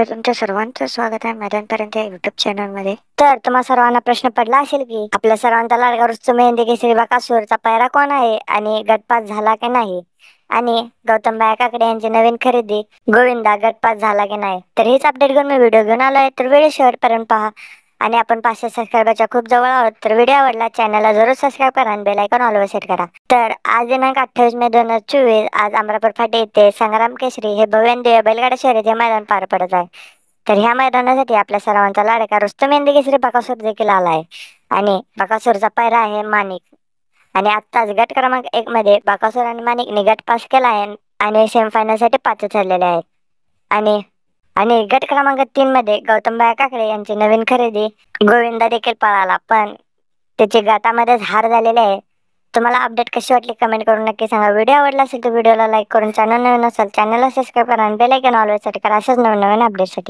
तर तुमच्या सर्वांचं स्वागत आहे मैदानपर्यंत या युट्यूब चॅनलमध्ये. तर तुम्हा सर्वांना प्रश्न पडला असेल की आपल्या सर्वांचा लाडका रुस्तम मेहंदी केसरी बकासूरचा पायरा कोण आहे आणि गटपास झाला की नाही, आणि गौतम काकडे यांची नवीन खरेदी गोविंदा गटपास झाला की नाही. तर हेच अपडेट घेऊन मी व्हिडिओ घेऊन आलोय. तर व्हिडिओ शेवटपर्यंत पहा. आणि आपण 500 सबस्क्रायबरच्या खूप जवळ आहोत. तर व्हिडिओ आवडला चॅनलला जरूर सबस्क्राईब करा आणि बेल आयकॉन ऑलवर सेट करा. तर आज दिनांक 28 मे 2024 आज अमरापूर फाटे येथे संग्राम केसरी हे भव्य बैलगाडा शर्यत मैदान पार पडत आहे. तर ह्या मैदानासाठी आपल्या सर्वांचा लाडका रुस्तम मेहंदी केसरी बकासूर देखील आला आहे. आणि बकासूरचा पायरा आहे माणिक. आणि आत्ताच गट क्रमांक 1 मध्ये बकासूर आणि माणिकने गट पास केला आहे आणि सेमीफायनल साठी पात्र ठरलेले आहेत. आणि आणि गट क्रमांक 3 मध्ये गौतम काकडे यांची नवीन खरेदी गोविंदा देखील पळाला, पण त्याची गटामध्येच हार झालेले आहे. तुम्हाला अपडेट कशी वाटली कमेंट करून नक्की सांगा. व्हिडिओ आवडला असेल तर व्हिडिओला लाईक करून, चॅनल नवीन असेल चॅनलला सबस्क्राईब करा आणि बेल आयकॉन ऑलवेज सेट करा अशाच नवीन अपडेटसाठी.